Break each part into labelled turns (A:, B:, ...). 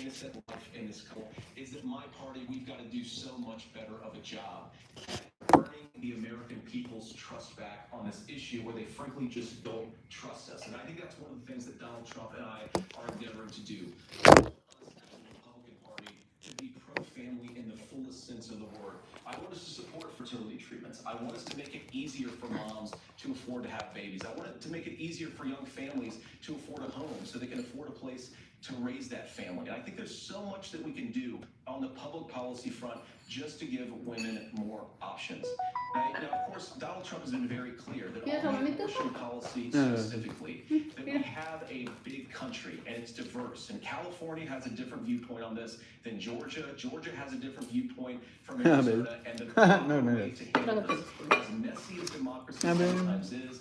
A: innocent life in this country is that my party, we've got to do so much better of a job at earning the American people's trust back on this issue where they frankly just don't trust us. And I think that's one of the things that Donald Trump and I are endeavoring to do. I want us as the Republican Party to be pro-family in the fullest sense of the word. I want us to support fertility treatments. I want us to make it easier for moms to afford to have babies. I want it to make it easier for young families to afford a home so they can afford a place to raise that family. And I think there's so much that we can do on the public policy front just to give women more options. Now, of course, Donald Trump has been very clear that on the abortion policy specifically, that we have a big country and it's diverse. And California has a different viewpoint on this than Georgia. Georgia has a different viewpoint from Arizona. And the way to handle this, as messy as democracy sometimes is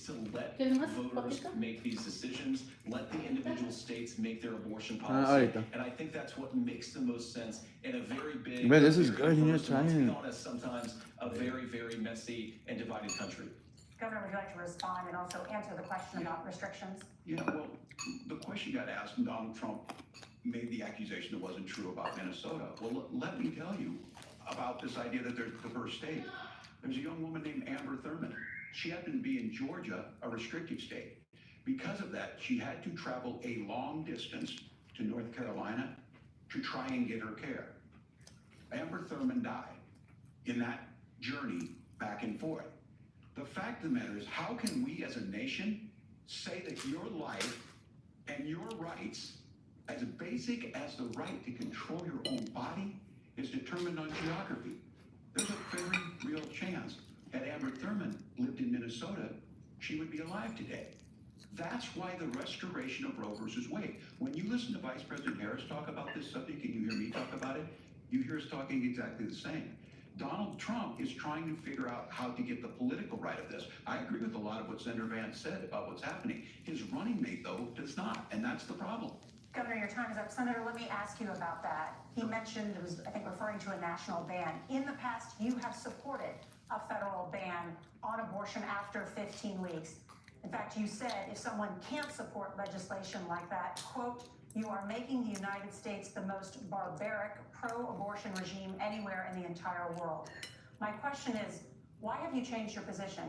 A: to let voters make these decisions, let the individual states make their abortion policy. And I think that's what makes the most sense in a very big,
B: Man, this is good.
A: Let's be honest, sometimes a very, very messy and divided country.
C: Governor, would you like to respond and also answer the question about restrictions?
D: Yeah, well, the question got asked, and Donald Trump made the accusation it wasn't true about Minnesota. Well, let me tell you about this idea that there's a diverse state. There's a young woman named Amber Thurman. She happened to be in Georgia, a restrictive state. Because of that, she had to travel a long distance to North Carolina to try and get her care. Amber Thurman died in that journey back and forth. The fact of the matter is, how can we as a nation say that your life and your rights, as basic as the right to control your own body, is determined on geography? There's a very real chance had Amber Thurman lived in Minnesota, she would be alive today. That's why the restoration of Roe versus Wade. When you listen to Vice President Harris talk about this subject and you hear me talk about it, you hear us talking exactly the same. Donald Trump is trying to figure out how to get the political right of this. I agree with a lot of what Senator Vance said about what's happening. His running mate, though, does not, and that's the problem.
C: Governor, your time is up. Senator, let me ask you about that. He mentioned, it was, I think, referring to a national ban. In the past, you have supported a federal ban on abortion after 15 weeks. In fact, you said if someone can't support legislation like that, quote, you are making the United States the most barbaric pro-abortion regime anywhere in the entire world. My question is, why have you changed your position?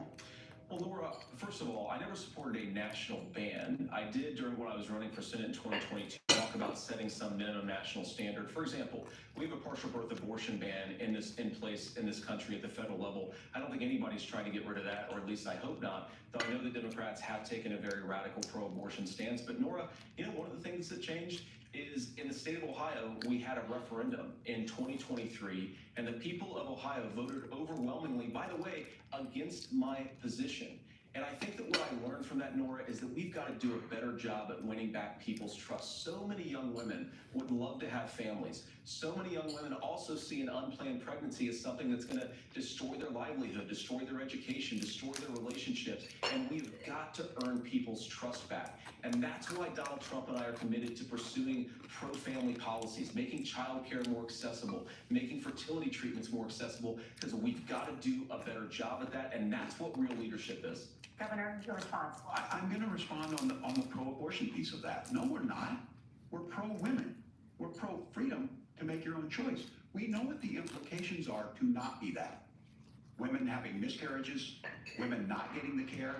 A: Well, Laura, first of all, I never supported a national ban. I did during when I was running for Senate in 2022 talk about setting some minimum national standard. For example, we have a partial birth abortion ban in place in this country at the federal level. I don't think anybody's trying to get rid of that, or at least I hope not, though I know the Democrats have taken a very radical pro-abortion stance. But Nora, one of the things that changed is in the state of Ohio, we had a referendum in 2023, and the people of Ohio voted overwhelmingly, by the way, against my position. And I think that what I learned from that, Nora, is that we've got to do a better job at winning back people's trust. So many young women would love to have families. So many young women also see an unplanned pregnancy as something that's going to destroy their livelihood, destroy their education, destroy their relationships. And we've got to earn people's trust back. And that's why Donald Trump and I are committed to pursuing pro-family policies, making childcare more accessible, making fertility treatments more accessible, because we've got to do a better job at that. And that's what real leadership is.
C: Governor, your response.
D: I'm going to respond on the pro-abortion piece of that. No, we're not. We're pro-women. We're pro-freedom to make your own choice. We know what the implications are to not be that. Women having miscarriages, women not getting the care,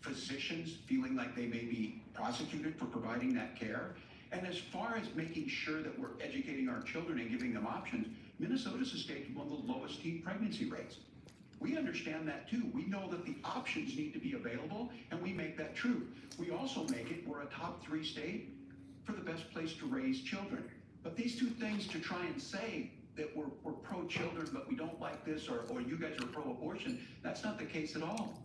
D: physicians feeling like they may be prosecuted for providing that care. And as far as making sure that we're educating our children and giving them options, Minnesota's a state with one of the lowest teen pregnancy rates. We understand that too. We know that the options need to be available, and we make that true. We also make it, we're a top 3 state for the best place to raise children. But these two things to try and say that we're pro-children, but we don't like this, or you guys are pro-abortion, that's not the case at all.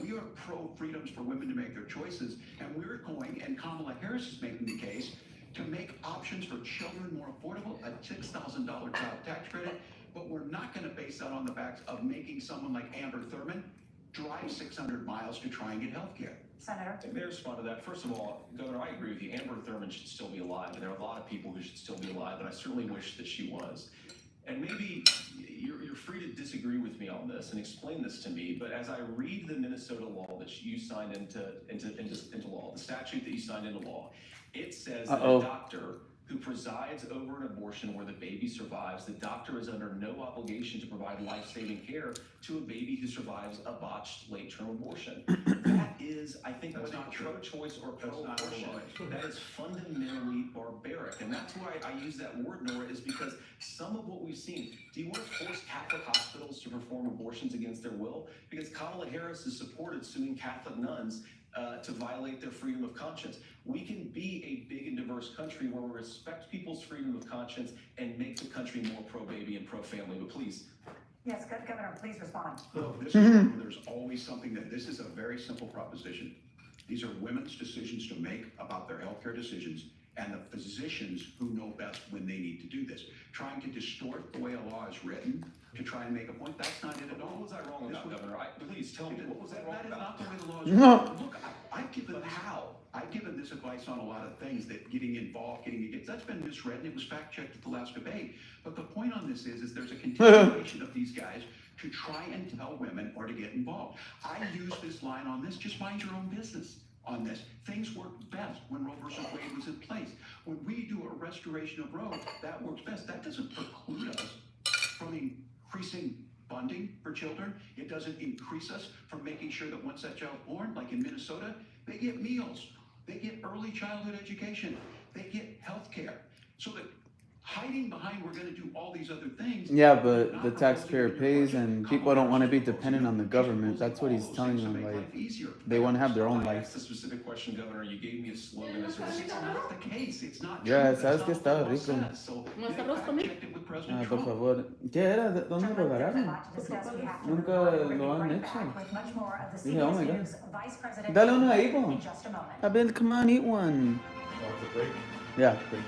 D: We are pro-freedoms for women to make their choices, and we're going, and Kamala Harris is making the case, to make options for children more affordable, a $6,000 child tax credit, but we're not going to base that on the backs of making someone like Amber Thurman drive 600 miles to try and get health care.
C: Senator?
A: May I respond to that? First of all, Governor, I agree with you. Amber Thurman should still be alive, and there are a lot of people who should still be alive, and I certainly wish that she was. And maybe you're free to disagree with me on this and explain this to me, but as I read the Minnesota law that you signed into law, the statute that you signed into law, it says that a doctor who presides over an abortion where the baby survives, the doctor is under no obligation to provide life-saving care to a baby who survives a botched late-term abortion. That is, I think,
D: That's
A: whether
D: not true.
A: pro-choice or
D: That's not
A: pro-abortion,
D: true.
A: that is fundamentally barbaric. And that's why I use that word, Nora, is because some of what we've seen, do you want to force Catholic hospitals to perform abortions against their will? Because Kamala Harris has supported suing Catholic nuns to violate their freedom of conscience. We can be a big and diverse country where we respect people's freedom of conscience and make the country more pro-baby and pro-family. But please.
C: Yes, Governor, please respond.
D: This is where there's always something that, this is a very simple proposition. These are women's decisions to make about their healthcare decisions, and the physicians who know best when they need to do this. Trying to distort the way a law is written to try and make a point, that's not it at all.
A: What was I wrong about, Governor? Please tell me, what was I wrong
D: That is
A: about?
D: not the way the law is
B: No.
D: written. Look, I've given, I've given this advice on a lot of things, that getting involved, getting against, that's been misread, and it was fact-checked at the last debate. But the point on this is there's a continuation of these guys to try and tell women or to get involved. I use this line on this, just mind your own business on this. Things worked best when Roe versus Wade was in place. When we do a restoration of Roe, that works best. That doesn't preclude us from increasing funding for children. It doesn't increase us from making sure that once that child's born, like in Minnesota, they get meals, they get early childhood education, they get health care. So that hiding behind we're going to do all these other things.
B: Yeah, but the taxpayer pays, and people don't want to be dependent on the government. That's what he's telling them. Like, they want to have their own
A: I
B: life.
A: asked a specific question, Governor. You gave me a slogan as a
D: It's not the case. It's not
B: Ya,
D: true.
B: sabes
D: That's
B: que
D: not
B: estaba
D: what the law
B: rico.
D: says. So,
E: ¿No está
D: they
E: arroz también?
D: fact-checked it with President
B: Ah, por
D: Trump.
B: favor. ¿Qué era? ¿De ¿Dónde lo
C: There's a
B: agarraron?
C: lot to discuss. We have to
B: Nunca
C: move on. We're
B: lo han
C: gonna be right
B: hecho.
C: back with much more of the
B: Dije, oh
C: CBS
B: my God.
C: News Vice President
B: Dale uno ahí, po.
C: in just a moment.
B: Abel, come on, eat one.
F: Want to break?
B: Yeah. Great.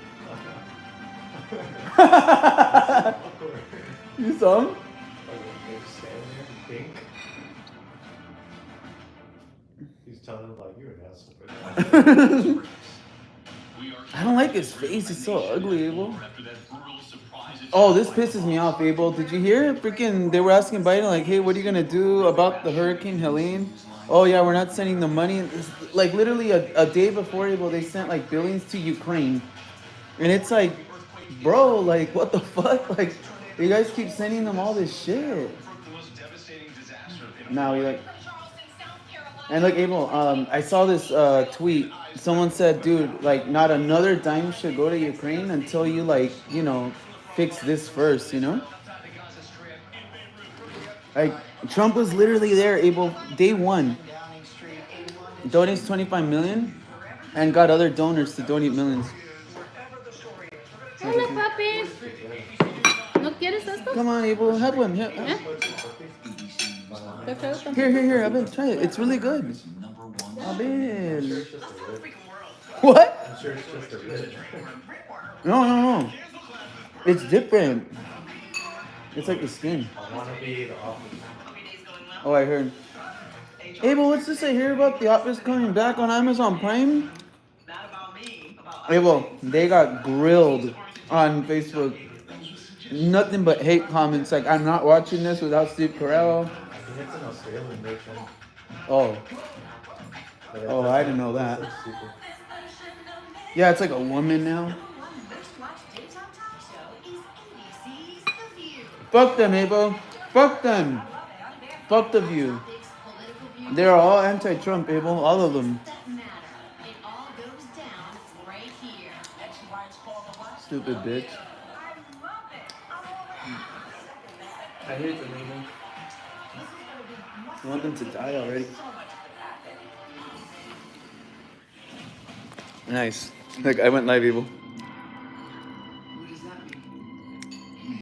F: Of course.
B: You saw him?
F: Like when they're standing there, pink. He's telling him like, you're an asshole.
B: I don't like his face. It's so ugly, Abel. Oh, this pisses me off, Abel. Did you hear? Freaking, they were asking Biden, like, hey, what are you gonna do about the Hurricane Helene? Oh, yeah, we're not sending the money. It's like, literally a day before, Abel, they sent, like, billions to Ukraine. And it's like, bro, like, what the fuck? Like, you guys keep sending them all this shit. Now, we like... And look, Abel, I saw this tweet. Someone said, dude, like, not another dime should go to Ukraine until you, like, you know, fix this first, you know? Like, Trump was literally there, Abel, day one. Donates 25 million and got other donors to donate millions.
E: Hola, papi. ¿No quieres esto?
B: Come on, Abel, have one. Here,
E: Te traigo tampoco.
B: here, Abel, try it. It's really good. Abel.
F: It's just a rib.
B: What?
F: I'm sure it's just a rib.
B: No. It's different. It's like the skin.
F: I want to be the office.
B: Oh, I heard. Abel, what's this I hear about The Office coming back on Amazon Prime? Abel, they got grilled on Facebook. Nothing but hate comments like, I'm not watching this without Steve Carell.
F: I think it's an Australian version.
B: Oh,
F: But
B: Oh,
F: that's
B: I didn't know that.
F: that's stupid.
B: yeah, it's like a woman now. Fuck them, Abel. Fuck them. Fuck the View. They're all anti-Trump, Abel. All of them. Stupid bitch. I hate them, Abel. I want them to die already. Nice. Like, I went live, Abel.